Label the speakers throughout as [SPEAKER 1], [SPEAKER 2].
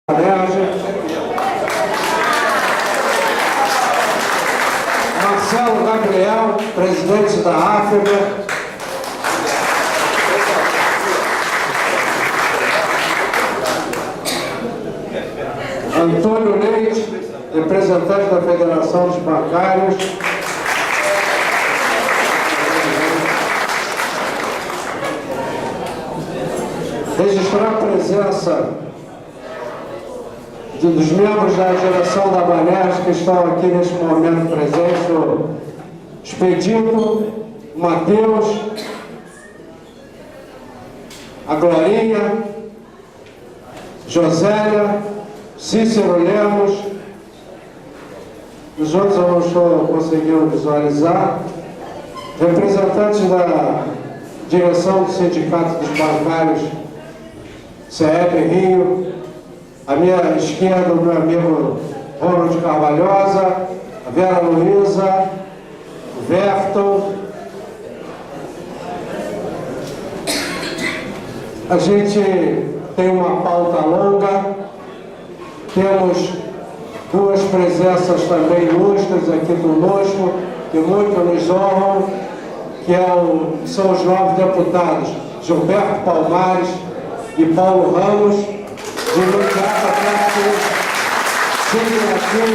[SPEAKER 1] Marcelo Gabriel, presidente da África. Antônio Leite, representante da Federação dos Bancários. Registrar a presença dos membros da direção da Banerj que estão aqui neste momento presentes, o Expedito, o Matheus, a Glorinha, Josélia, Cícero Lemos, os outros eu não estou conseguindo visualizar, representantes da direção do Sindicato dos Bancários, CEB Rio, à minha esquerda, o meu amigo Ronald Carvalhosa, a Vera Luiza, o Verton. A gente tem uma pauta longa, temos duas presenças também ilustres aqui conosco, que muito nos honram, que são os novos deputados Gilberto Palmares e Paulo Ramos, de imediato até que cheguem aqui.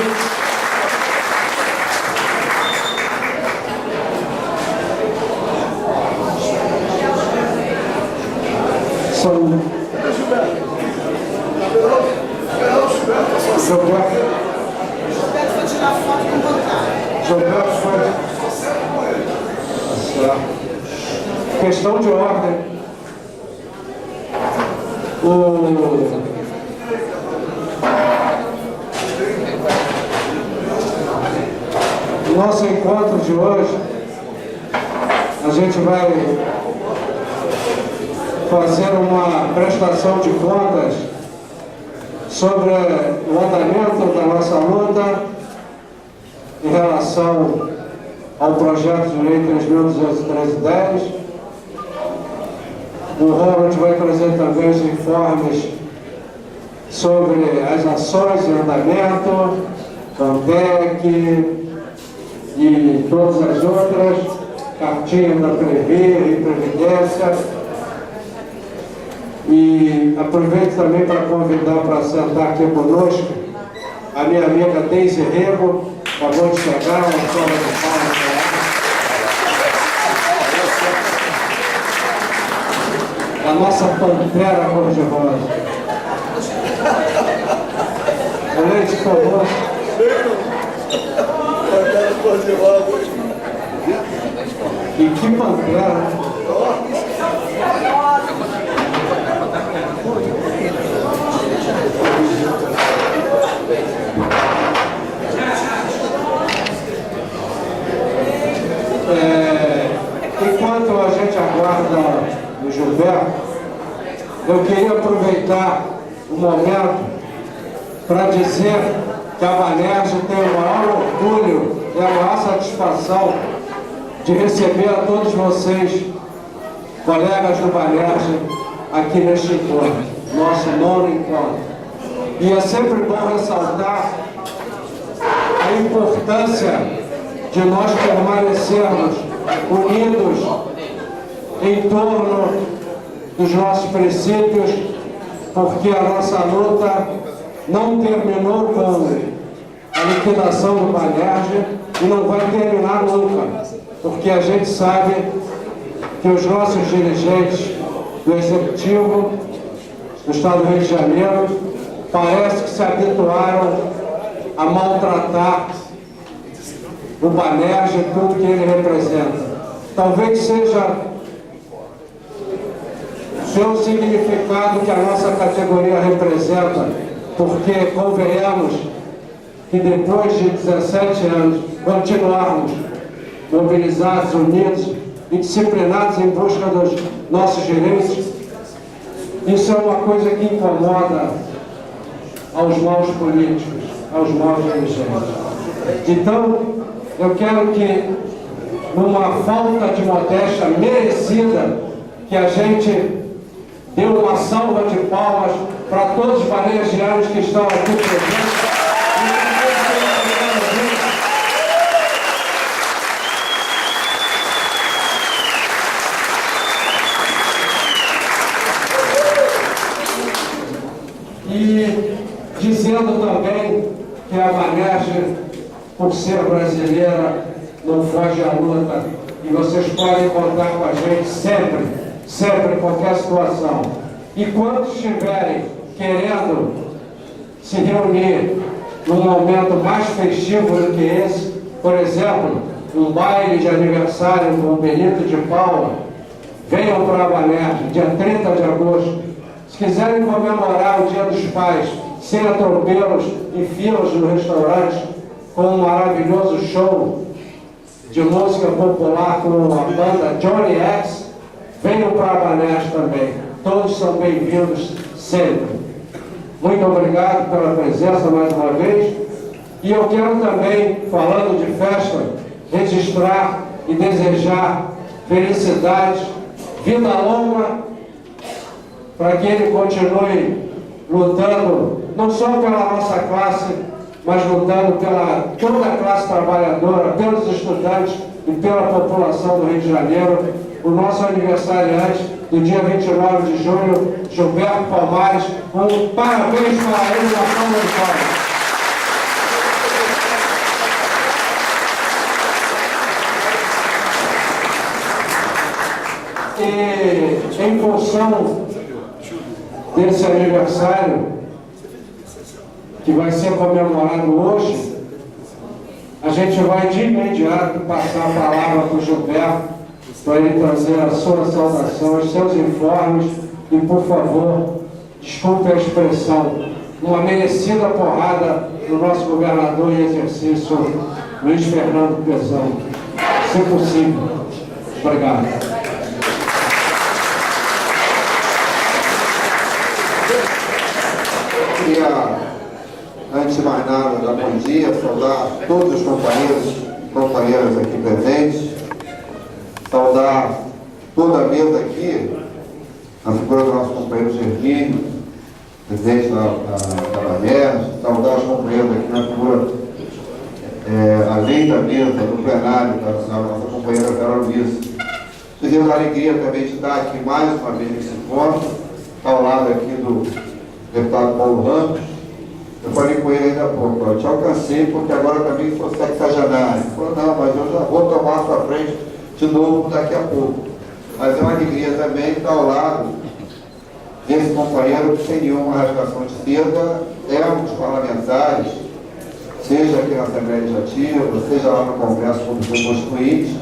[SPEAKER 1] São
[SPEAKER 2] Gilberto foi tirar foto com o bancário.
[SPEAKER 1] Gilberto foi. Questão de ordem. O nosso encontro de hoje, a gente vai fazer uma prestação de contas sobre o andamento da nossa luta em relação ao projeto de lei 3.213-10. O Ronald vai trazer também os informes sobre as ações em andamento, CAMPEC e todas as outras, cartinha da Previr e Previdência. E aproveito também para convidar para sentar aqui conosco a minha amiga Deise Rego, acabou de chegar, uma salva de palmas. A nossa pantera cor-de-rosa. Leite, por favor.
[SPEAKER 3] Pantera cor-de-rosa.
[SPEAKER 1] E que pantera. Enquanto a gente aguarda o Gilberto, eu queria aproveitar o momento para dizer que a Banerj tem o maior orgulho e a maior satisfação de receber a todos vocês, colegas do Banerj, aqui neste encontro, nosso nono encontro. E é sempre bom ressaltar a importância de nós permanecermos unidos em torno dos nossos princípios, porque a nossa luta não terminou com a liquidação do Banerj e não vai terminar nunca, porque a gente sabe que os nossos dirigentes do Executivo do Estado do Rio de Janeiro parece que se habituaram a maltratar o Banerj e tudo que ele representa. Talvez seja pelo significado que a nossa categoria representa, porque convenhamos que depois de 17 anos continuarmos mobilizados, unidos e disciplinados em busca dos nossos direitos, isso é uma coisa que incomoda aos maus políticos, aos maus dirigentes. Então, eu quero que, numa falta de modéstia merecida, que a gente dê uma salva de palmas para todos os varejeiros que estão aqui presentes. E dizendo também que a Banerj, por ser brasileira, não foge à luta. E vocês podem contar com a gente sempre, sempre, em qualquer situação. E quando estiverem querendo se reunir num momento mais festivo do que esse, por exemplo, um baile de aniversário com o Benito de Paula, venham para a Banerj, dia 30 de agosto. Se quiserem comemorar o Dia dos Pais, sem atropelos e filas no restaurante, com um maravilhoso show de música popular com a banda Johnny X, venham para a Banerj também. Todos são bem-vindos sempre. Muito obrigado pela presença mais uma vez. E eu quero também, falando de festa, registrar e desejar felicidade, vida longa, para que ele continue lutando, não só pela nossa classe, mas lutando pela toda a classe trabalhadora, pelos estudantes e pela população do Rio de Janeiro. O nosso aniversariante do dia 29 de junho, Gilberto Palmares, um parabéns para ele na palma de palmas. E em função desse aniversário, que vai ser comemorado hoje, a gente vai de imediato passar a palavra para o Gilberto, para ele trazer a sua saudação, os seus informes, e por favor, desculpe a expressão, uma merecida porrada do nosso governador em exercício, Luiz Fernando Pezão, se possível. Obrigado.
[SPEAKER 4] Queria, antes de mais nada, dar bom dia, saudar todos os companheiros e companheiras aqui presentes, saudar toda a mesa aqui, a figura do nosso companheiro Germínio, presidente da Banerj, saudar os companheiros aqui na figura, além da mesa, do plenário, da nossa companheira Vera Luiz. Tivemos a alegria também de estar aqui mais uma vez nesse encontro, ao lado aqui do deputado Paulo Ramos. Eu falei com ele ainda há pouco, eu te alcancei porque agora também sou sexagenário. Ele falou, não, mas eu já vou tomar a sua frente de novo daqui a pouco. Mas é uma alegria também estar ao lado desse companheiro que sem nenhuma rasgação de seda é um dos parlamentares, seja aqui na Assembleia Legislativa, seja lá no Congresso como Constituinte,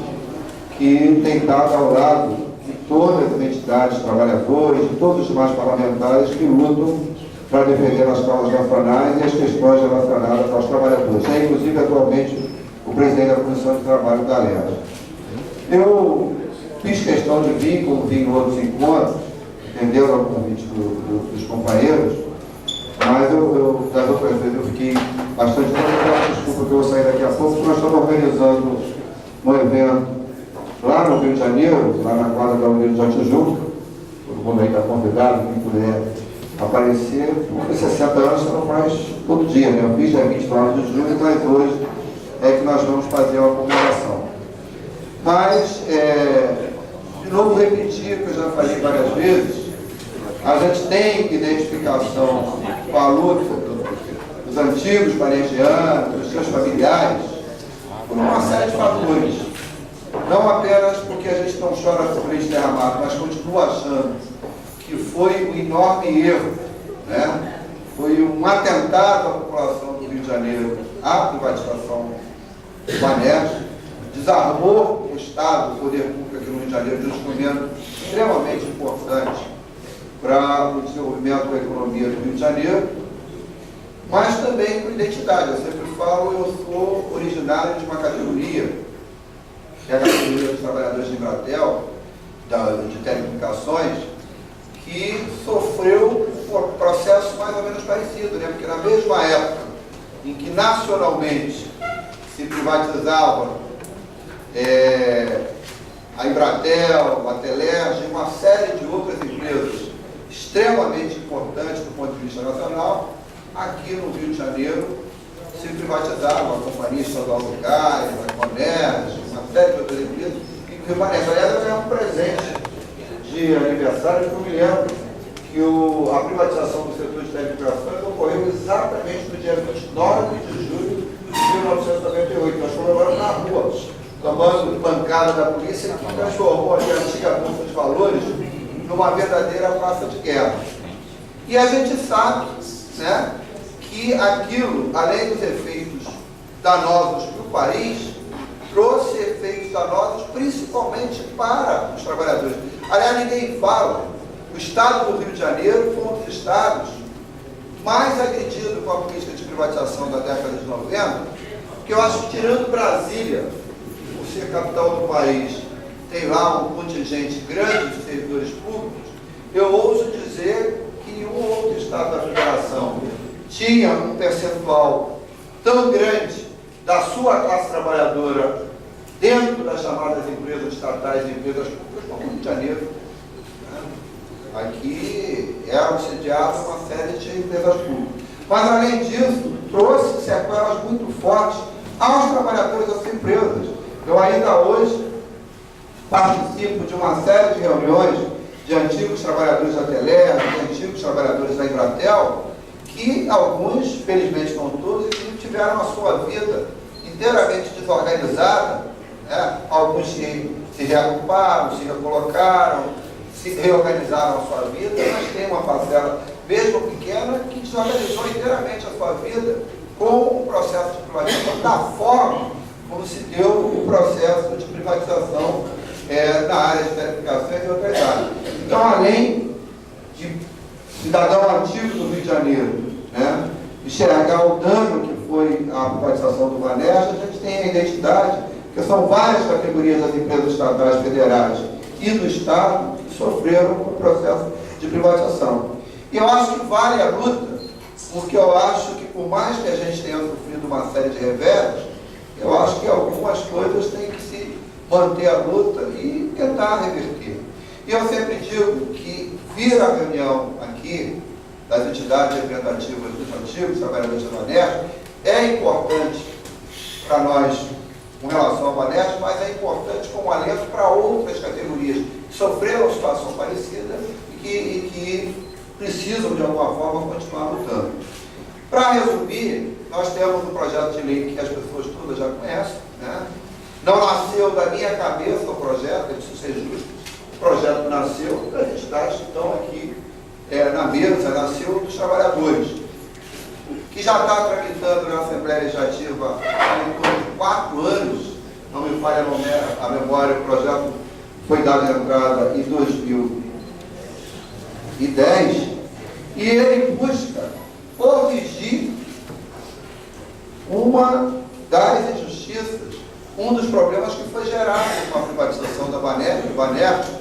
[SPEAKER 4] que tem estado ao lado de todas as entidades trabalhadoras, de todos os demais parlamentares que lutam para defender as causas nacionais e as questões relacionadas aos trabalhadores. É, inclusive, atualmente, o presidente da Comissão de Trabalho da Alerj. Eu fiz questão de vir, como vim em outros encontros, entendeu, ao convite dos companheiros, mas das outras vezes eu fiquei bastante tempo. Desculpa que eu vou sair daqui a pouco, porque nós estamos organizando um evento lá no Rio de Janeiro, lá na quadra da União de Tijuca. Todo mundo aí está convidado, quem puder aparecer, porque 60 anos você não faz todo dia, né? Eu fiz dia 29 de julho, mas hoje é que nós vamos fazer uma comemoração. Mas, de novo repetir, que eu já falei várias vezes, a gente tem identificação com a luta dos antigos banerjianos, dos seus familiares, por uma série de fatores. Não apenas porque a gente não chora sobre leite derramado, mas continua achando que foi um enorme erro, né? Foi um atentado à população do Rio de Janeiro, à privatização do Banerj, desarmou o Estado, o poder público aqui no Rio de Janeiro, de um instrumento extremamente importante para o desenvolvimento da economia do Rio de Janeiro, mas também com identidade. Eu sempre falo, eu sou originário de uma categoria, que é a categoria dos trabalhadores de Embratel, de telecomunicações, que sofreu um processo mais ou menos parecido, né? Porque na mesma época em que nacionalmente se privatizava a Embratel, a Telerge e uma série de outras empresas extremamente importante do ponto de vista nacional, aqui no Rio de Janeiro se privatizaram a Companhia Estadual do Gás, a Coners, uma série de outras empresas, e o Vanessa, aliás, eu ganhei um presente de aniversário, que eu me lembro que a privatização do setor de telecomunicações ocorreu exatamente no dia 29 de julho de 1998. Nós comemoramos na rua, tomando pancada da polícia, que transformou a antiga Bolsa de Valores numa verdadeira praça de guerra. E a gente sabe, né, que aquilo, além dos efeitos danosos para o país, trouxe efeitos danosos principalmente para os trabalhadores. Aliás, ninguém fala, o Estado do Rio de Janeiro foi um dos estados mais agredido com a política de privatização da década de 90, que eu acho que, tirando Brasília, por ser capital do país, tem lá um contingente grande de servidores públicos, eu ouso dizer que um outro estado da federação tinha um percentual tão grande da sua classe trabalhadora dentro das chamadas empresas estatais e empresas públicas, como o Rio de Janeiro. Aqui eram sediadas uma série de empresas públicas. Mas, além disso, trouxe sequelas muito fortes aos trabalhadores das empresas. Eu ainda hoje participo de uma série de reuniões de antigos trabalhadores da Teler, de antigos trabalhadores da Embratel, que alguns, felizmente não todos, tiveram a sua vida inteiramente desorganizada, né? Alguns se reagruparam, se recolocaram, se reorganizaram a sua vida, mas tem uma parcela, mesmo pequena, que desorganizou inteiramente a sua vida com o processo de privatização, da forma como se deu o processo de privatização na área de telecomunicações e outras áreas. Então, além de cidadão antigo do Rio de Janeiro, né, enxergar o dano que foi a privatização do Vanessa, a gente tem a identidade, que são várias categorias das empresas estatais federais e do Estado que sofreram com o processo de privatização. E eu acho que vale a luta, porque eu acho que, por mais que a gente tenha sofrido uma série de revés, eu acho que algumas coisas têm que se manter a luta e tentar reverter. E eu sempre digo que vir a reunião aqui das entidades representativas dos antigos trabalhadores da Vanessa é importante para nós com relação ao Vanessa, mas é importante como alento para outras categorias que sofreram situação parecida e que precisam, de alguma forma, continuar lutando. Para resumir, nós temos um projeto de lei que as pessoas todas já conhecem, né? Não nasceu da minha cabeça o projeto, isso ser justo. O projeto nasceu das entidades que estão aqui na mesa, nasceu dos trabalhadores, que já está tramitando na Assembleia Legislativa há em torno de 4 anos, não me falha a memória, o projeto foi dado a entrada em 2010, e ele busca corrigir uma das injustiças, um dos problemas que foi gerado com a privatização da Vanessa,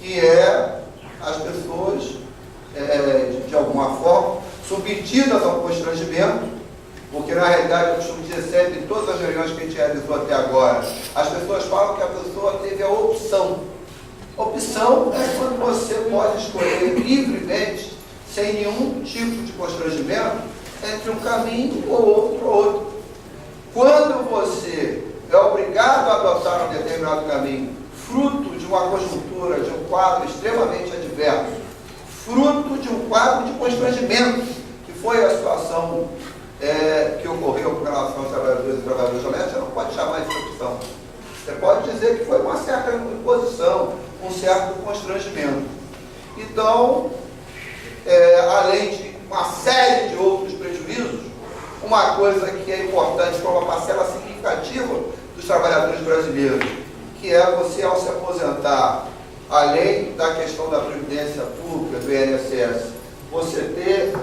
[SPEAKER 4] que é as pessoas, de alguma forma, submetidas ao constrangimento, porque na realidade eu costumo dizer sempre, em todas as reuniões que a gente realizou até agora, as pessoas falam que a pessoa teve a opção. Opção é quando você pode escolher livremente, sem nenhum tipo de constrangimento, entre um caminho ou outro. Quando você é obrigado a adotar um determinado caminho, fruto de uma conjuntura, de um quadro extremamente adverso, fruto de um quadro de constrangimento, que foi a situação que ocorreu com relação aos trabalhadores e trabalhadoras domésticas, você não pode chamar isso de opção. Você pode dizer que foi uma certa imposição, um certo constrangimento. Então, além de uma série de outros prejuízos, uma coisa que é importante para uma parcela significativa dos trabalhadores brasileiros, que é você, ao se aposentar, além da questão da previdência pública, do INSS, você ter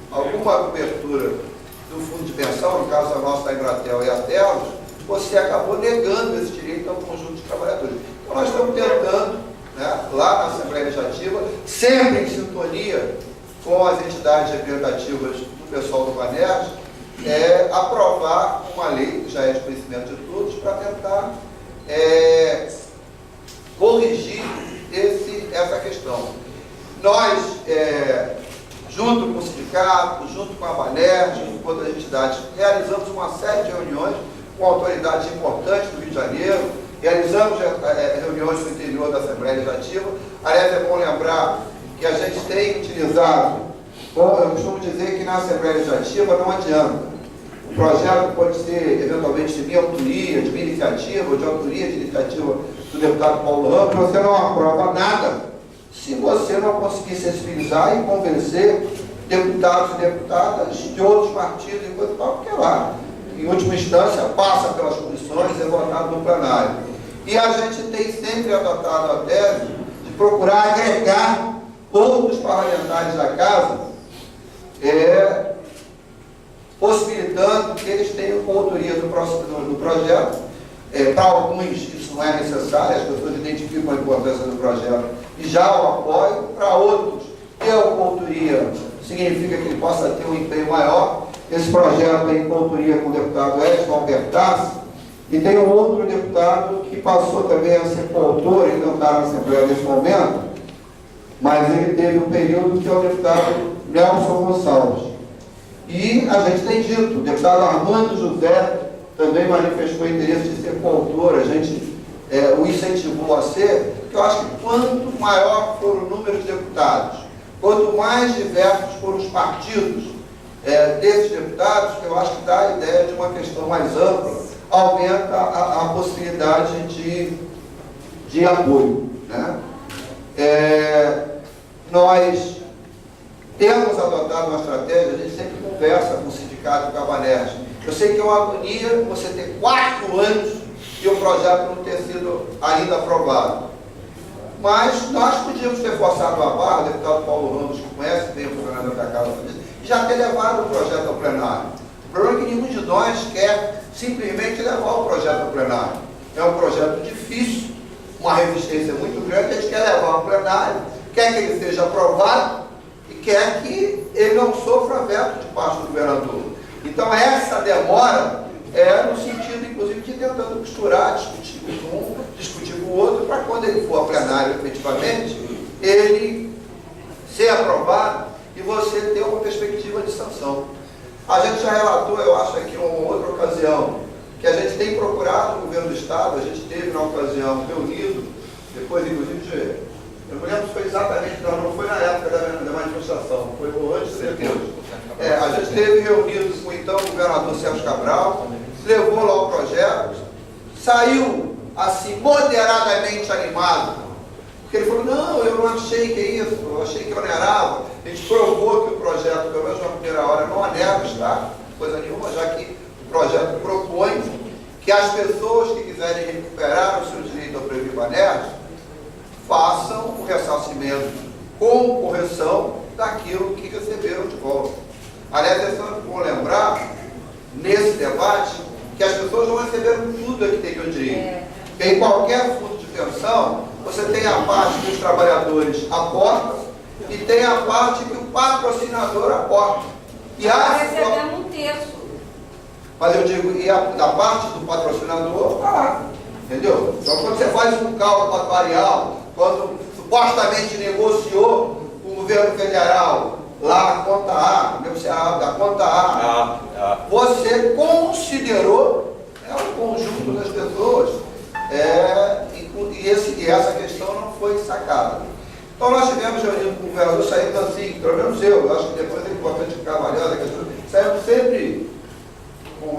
[SPEAKER 4] alguma cobertura do fundo de pensão, no caso a nossa da Embratel e a Telos, você acabou negando esse direito ao conjunto de trabalhadores. Então nós estamos tentando, né, lá na Assembleia Legislativa, sempre em sintonia com as entidades representativas do pessoal do Vanessa, aprovar uma lei, que já é de conhecimento de todos, para tentar corrigir essa questão.
[SPEAKER 5] Nós, junto com o sindicato, junto com a Banerj, junto com outras entidades, realizamos uma série de reuniões com autoridades importantes do Rio de Janeiro, realizamos reuniões no interior da Assembleia Legislativa. Aliás, é bom lembrar que a gente tem utilizado, eu costumo dizer que na Assembleia Legislativa não adianta. O projeto pode ser, eventualmente, de minha autoria, de minha iniciativa, ou de autoria de iniciativa do deputado Paulo Ramos, você não aprova nada se você não conseguir sensibilizar e convencer deputados e deputadas de outros partidos e coisa e tal, porque lá, em última instância, passa pelas comissões e é votado no plenário. E a gente tem sempre adotado a tese de procurar agregar outros parlamentares da casa, possibilitando que eles tenham coautoria do projeto. Para alguns isso não é necessário, as pessoas identificam a importância do projeto e já o apoiam. Para outros, ter a coautoria significa que ele possa ter um empenho maior. Esse projeto tem coautoria com o deputado Edson Albertassi, e tem um outro deputado que passou também a ser coautor, ele não está na Assembleia nesse momento, mas ele teve um período que é o deputado Nelson Gonçalves. E a gente tem dito, o deputado Armando José também manifestou interesse de ser coautor, a gente o incentivou a ser, porque eu acho que quanto maior for o número de deputados, quanto mais diversos forem os partidos desses deputados, eu acho que dá a ideia de uma questão mais ampla, aumenta a possibilidade de apoio, né? Nós temos adotado uma estratégia, a gente sempre conversa com o sindicato e com a Banerj. Eu sei que é uma agonia você ter 4 anos e o projeto não ter sido ainda aprovado. Mas nós podíamos ter forçado a barra, o deputado Paulo Ramos, que conhece bem o funcionamento da Casa, e já ter levado o projeto ao plenário. O problema é que nenhum de nós quer simplesmente levar o projeto ao plenário. É um projeto difícil, uma resistência muito grande, a gente quer levar ao plenário, quer que ele seja aprovado e quer que ele não sofra veto de parte do governador. Então essa demora no sentido, inclusive, de tentando costurar, discutir com um, discutir com o outro, para quando ele for a plenário, efetivamente, ele ser aprovado e você ter uma perspectiva de sanção. A gente já relatou, eu acho, aqui em uma outra ocasião, que a gente tem procurado o governo do Estado, a gente teve na ocasião reunido, depois, inclusive, eu não lembro se foi exatamente, não foi na época da manifestação, foi antes e depois. A gente teve reunido com então o governador Sérgio Cabral, levou lá o projeto, saiu assim moderadamente animado, porque ele falou, não, eu não achei que é isso, eu achei que onerava. A gente provou que o projeto, pelo menos na primeira hora, não onera, está? Coisa nenhuma, já que o projeto propõe que as pessoas que quiserem recuperar o seu direito ao Previr Banerj façam o ressarcimento com correção daquilo que receberam de volta. Aliás, é sempre bom lembrar, nesse debate, que as pessoas não receberam tudo a que teriam direito. Em qualquer fundo de pensão, você tem a parte que os trabalhadores aportam e tem a parte que o patrocinador aporta. E
[SPEAKER 6] recebemos um terço.
[SPEAKER 5] Mas eu digo, e da parte do patrocinador, está lá. Entendeu? Então, quando você faz um cálculo atuarial, quando supostamente negociou com o governo federal, lá a conta A, negociar da conta A, você considerou o conjunto das pessoas e essa questão não foi sacada. Então nós tivemos reunido com o governador, saímos assim, pelo menos eu acho que depois é importante ficar avaliando a questão, saímos sempre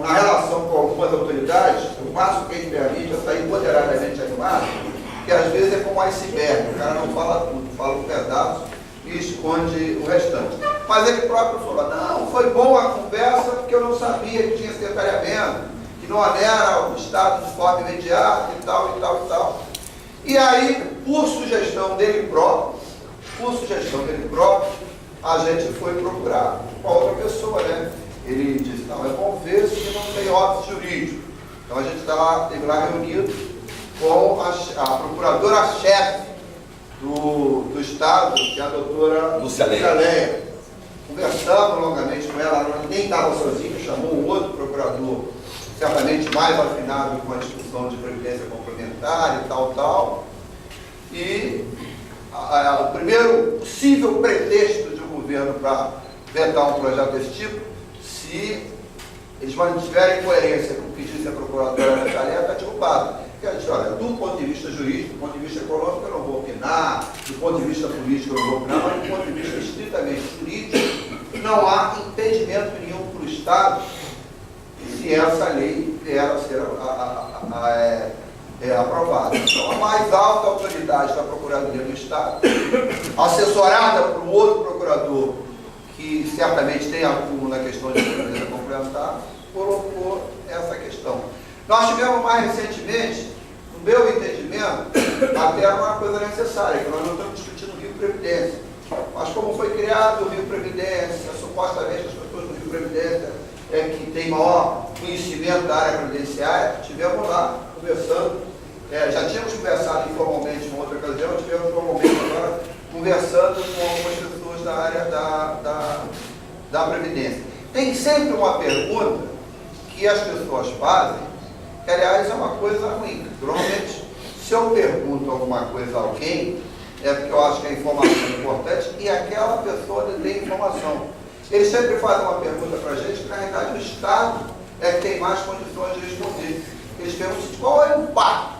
[SPEAKER 5] na relação com algumas autoridades, o máximo que a gente realiza é sair moderadamente animado, que às vezes é como um iceberg, o cara não fala tudo, fala um pedaço e esconde o restante. Mas ele próprio falou, não, foi boa a conversa porque eu não sabia que tinha secretariamento, que não onera o Estado de forma imediata e tal, e tal, e tal. E aí, por sugestão dele próprio, a gente foi procurar uma outra pessoa, né? Ele disse, não, é bom ver se não tem óbito jurídico. Então a gente esteve lá reunido com a procuradora-chefe do Estado, que é a doutora Lúcia Leia. Conversamos longamente com ela nem estava sozinho, chamou um outro procurador, certamente mais afinado com a discussão de previdência complementar e tal. E o primeiro possível pretexto de um governo para vetar um projeto desse tipo, se eles mantiverem coerência com o que disse a procuradora Natália, está derrubado. Porque a gente, olha, do ponto de vista jurídico, do ponto de vista econômico, eu não vou opinar, do ponto de vista político, eu não vou opinar, mas do ponto de vista estritamente jurídico, não há impedimento nenhum para o Estado se essa lei vier a ser aprovada. Então, a mais alta autoridade da Procuradoria do Estado, assessorada por um outro procurador, que certamente tem acúmulo na questão de natureza complementar, colocou essa questão. Nós tivemos mais recentemente, no meu entendimento, até uma coisa necessária, que nós não estamos discutindo o Rio Previdência. Mas como foi criado o Rio Previdência, supostamente as pessoas do Rio Previdência que têm maior conhecimento da área previdenciária, tivemos lá conversando, já tínhamos conversado informalmente em uma outra ocasião, tivemos formalmente agora conversando com algumas pessoas da área da Previdência. Tem sempre uma pergunta que as pessoas fazem, que aliás é uma coisa ruim. Normalmente, se eu pergunto alguma coisa a alguém, é porque eu acho que a informação é importante e aquela pessoa tem informação. Eles sempre fazem uma pergunta para a gente que, na realidade, o Estado é que tem mais condições de responder. Eles perguntam qual é o impacto.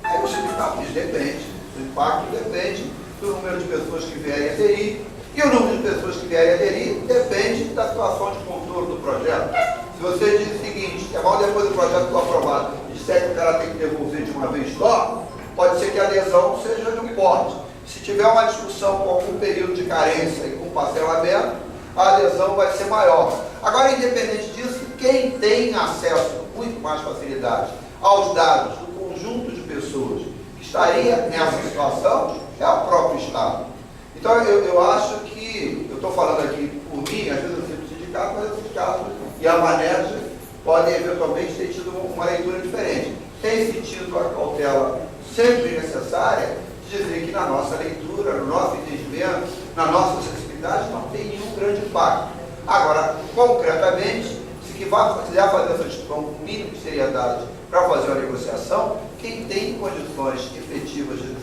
[SPEAKER 5] Aí você diz, depende. O impacto depende do número de pessoas que vierem aderir, e o número de pessoas que vierem aderir depende da situação de controle do projeto. Se você diz o seguinte, que mal depois do projeto for aprovado, disser que o cara tem que devolver de uma vez só, pode ser que a adesão seja de um porte. Se tiver uma discussão com algum período de carência e com parcelamento, a adesão vai ser maior. Agora, independente disso, quem tem acesso com muito mais facilidade aos dados do conjunto de pessoas que estaria nessa situação é o próprio Estado. Então, eu acho que, eu estou falando aqui por mim, às vezes eu cito o sindicato, mas o sindicato e a Manerja podem eventualmente ter tido uma leitura diferente. Tem sentido a cautela sempre necessária de dizer que na nossa leitura, no nosso entendimento, na nossa sensibilidade, não tem nenhum grande impacto. Agora, concretamente, se quiser fazer essa discussão com o mínimo de seriedade para fazer uma negociação, quem tem condições efetivas de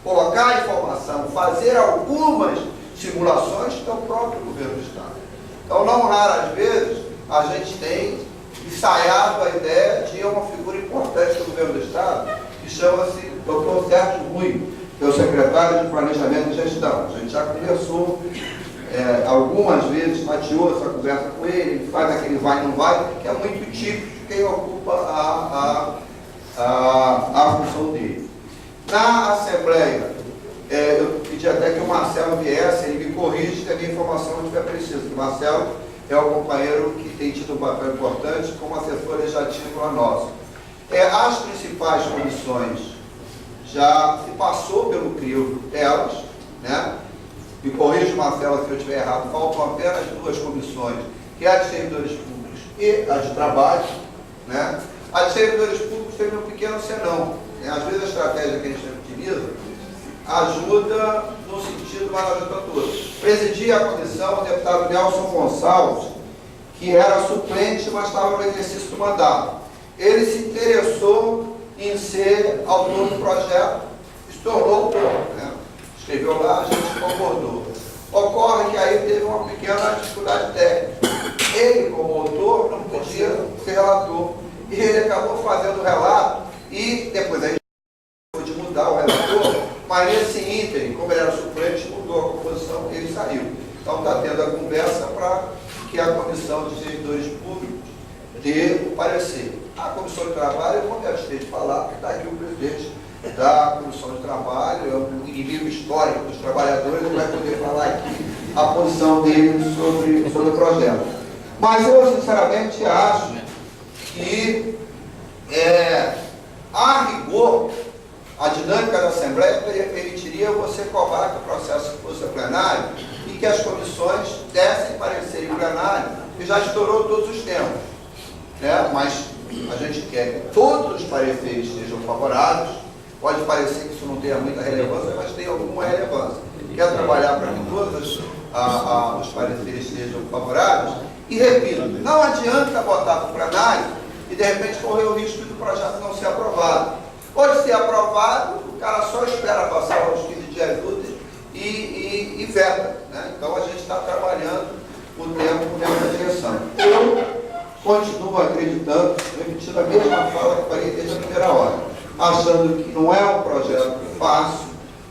[SPEAKER 5] colocar a informação, fazer algumas simulações, é o próprio governo do Estado. Então, não raras vezes, a gente tem ensaiado a ideia de uma figura importante do governo do Estado, que chama-se Dr. Sérgio Rui, que é o secretário de Planejamento e Gestão. A gente já conversou algumas vezes, mateou essa conversa com ele, faz aquele vai não vai, que é muito típico de quem ocupa a função dele. Na Assembleia, eu pedi até que o Marcelo viesse, ele me corrige se a minha informação não estiver precisa, que o Marcelo é o companheiro que tem tido um papel importante como assessor legislativo a nosso. As principais comissões já se passou pelo crivo delas, né? Me corrija, Marcelo, se eu estiver errado, faltam apenas duas comissões, que é a de servidores públicos e a de trabalho, né? A de servidores públicos teve um pequeno senão, né? Às vezes a estratégia que a gente utiliza ajuda no sentido, mas não ajuda todos. Presidia a comissão o deputado Nelson Gonçalves, que era suplente, mas estava no exercício do mandato. Ele se interessou em ser autor do projeto, se tornou autor, né? Escreveu lá, a gente concordou. Ocorre que aí teve uma pequena dificuldade técnica. Ele, como autor, não podia ser relator. E ele acabou fazendo o relato e depois a gente pôde mudar o relator, mas nesse ínterim, como ele era suplente, mudou a composição e ele saiu. Então está tendo a conversa para que a comissão de servidores públicos dê o parecer. A comissão de trabalho, eu vou me abster de falar, porque está aqui o presidente da comissão de trabalho, é um inimigo histórico dos trabalhadores, ele vai poder falar aqui a posição dele sobre o projeto. Mas eu, sinceramente, acho que, a rigor, a dinâmica da Assembleia permitiria você cobrar que o processo fosse plenário e que as comissões dessem parecer em plenário, que já estourou todos os tempos. Mas a gente quer que todos os pareceres sejam favoráveis. Pode parecer que isso não tenha muita relevância, mas tem alguma relevância. Quer trabalhar para que todos os pareceres sejam favoráveis? E repito, não adianta botar para o plenário e de repente correr o risco do projeto não ser aprovado. Pode ser aprovado, o cara só espera passar os 15 pedir ajuda e veta, né? Então a gente está trabalhando o tempo nessa direção. Eu continuo acreditando, repetindo a mesma fala que falei desde a primeira hora, achando que não é um projeto fácil,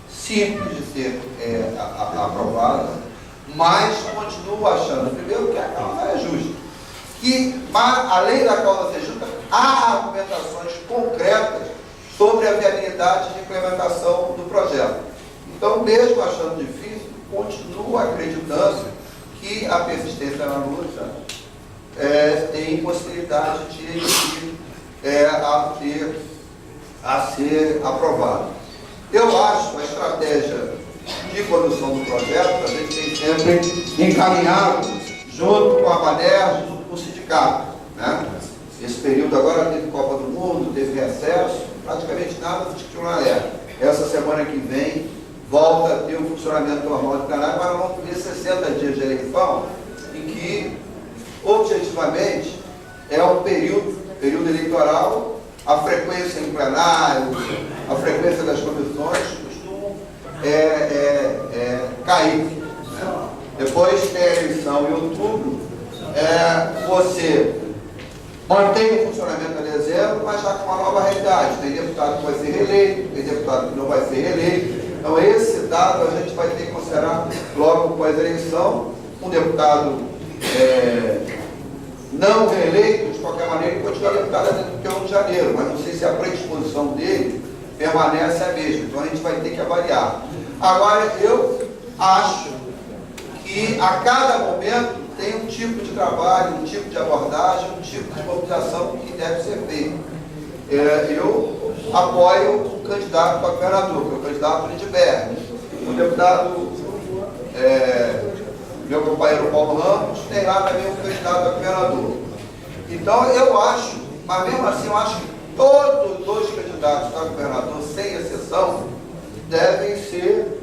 [SPEAKER 5] simples de ser aprovado, mas continuo achando, primeiro, que a causa é justa, que, além da causa ser justa, há argumentações concretas sobre a viabilidade de implementação do projeto. Então, mesmo achando difícil, continuo acreditando que a persistência na luta tem possibilidade de a ser aprovado. Eu acho a estratégia de condução do projeto, a gente tem sempre encaminhado junto com a Banerj, junto com o sindicato, né? Esse período agora teve Copa do Mundo, teve recesso, praticamente nada se discutiu na LERJ. Essa semana que vem volta a ter o funcionamento normal do plenário, mas nós vamos ter 60 dias de eleição, em que, objetivamente, é um período eleitoral, a frequência em plenário, a frequência das comissões costumam cair. Né? Depois tem a eleição em outubro, você mantém o funcionamento a dezembro, mas já com uma nova realidade. Tem deputado que vai ser reeleito, tem deputado que não vai ser reeleito. Então, esse dado a gente vai ter que considerar logo após a eleição. Um deputado não reeleito, de qualquer maneira, ele continua deputado até o 1 de janeiro, mas não sei se a predisposição dele permanece a mesma. Então, a gente vai ter que avaliar. Agora, eu acho que a cada momento tem um tipo de trabalho, um tipo de abordagem, um tipo de mobilização que deve ser feito. Eu apoio o candidato para governador, que é o candidato Lindbergh. O deputado, meu companheiro Paulo Ramos, tem lá também um candidato a governador. Então eu acho, mas mesmo assim eu acho que todos os candidatos a governador, sem exceção, devem ser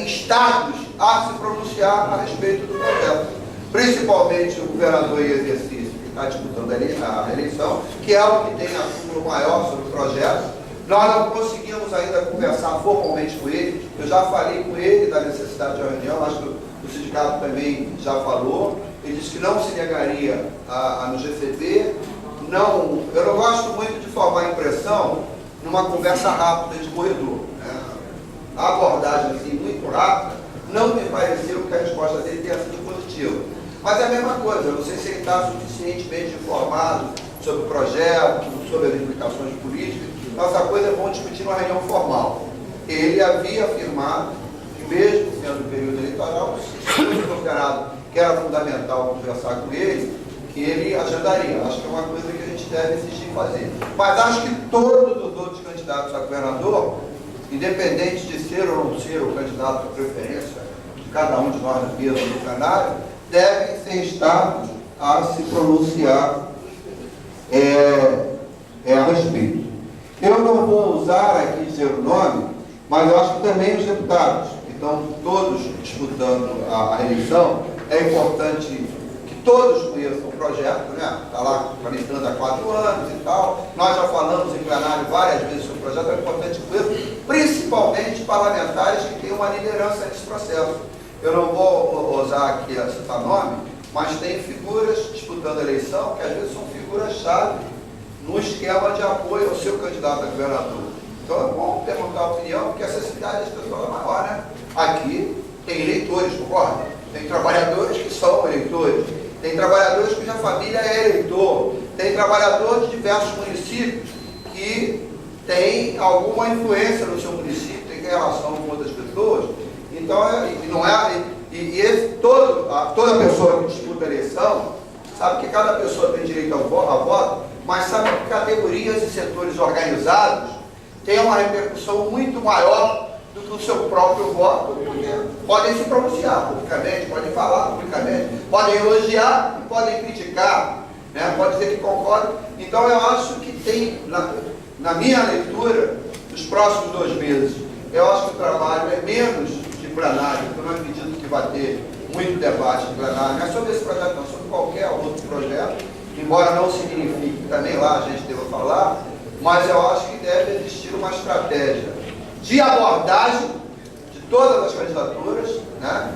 [SPEAKER 5] instados a se pronunciar a respeito do projeto. Principalmente o governador em exercício, que está disputando a eleição, que é o que tem acúmulo maior sobre o projeto. Nós não conseguimos ainda conversar formalmente com ele. Eu já falei com ele da necessidade de uma reunião, acho que o sindicato também já falou. Ele disse que não se negaria a nos receber. Eu não gosto muito de formar impressão numa conversa rápida de corredor. Né? A abordagem assim, muito rápida, não me pareceu que a resposta dele tenha sido positiva. Mas é a mesma coisa, eu não sei se ele está suficientemente informado sobre o projeto, sobre as implicações políticas. Nossa coisa é bom discutir numa reunião formal. Ele havia afirmado que, mesmo sendo período eleitoral, se foi considerado que era fundamental conversar com ele, que ele agendaria. Acho que é uma coisa que a gente deve insistir em fazer. Mas acho que todos os outros candidatos a governador, independente de ser ou não ser o candidato de preferência de cada um de nós na mesa do plenário, devem ser instados a se pronunciar a respeito. Eu não vou usar aqui dizer o nome, mas eu acho que também os deputados que estão todos disputando a eleição, é importante que todos conheçam o projeto, né? Está lá tramitando há 4 anos e tal. Nós já falamos em plenário várias vezes sobre o projeto, é importante que conheçam, principalmente parlamentares que têm uma liderança nesse processo. Eu não vou usar aqui citar nome, mas tem figuras disputando a eleição que às vezes são figuras-chave no esquema de apoio ao seu candidato a governador. Então é bom perguntar a opinião, porque a sensibilidade das pessoas é maior, né? Aqui tem eleitores, concorda? Tem trabalhadores que são eleitores, tem trabalhadores cuja família é eleitor, tem trabalhadores de diversos municípios que têm alguma influência no seu município, tem relação com outras pessoas. Então, toda pessoa que disputa a eleição sabe que cada pessoa tem direito a voto, mas sabe que categorias e setores organizados têm uma repercussão muito maior do que o seu próprio voto, porque podem se pronunciar publicamente, podem falar publicamente, podem elogiar e podem criticar, né? Pode dizer que concordam. Então eu acho que tem, na minha leitura, nos próximos 2 meses, eu acho que o trabalho é menos de plenário, eu não acredito que vai ter muito debate em plenário, não é sobre esse projeto, não, sobre qualquer outro projeto, embora não signifique que também lá a gente deva falar, mas eu acho que deve existir uma estratégia de abordagem todas as candidaturas, né?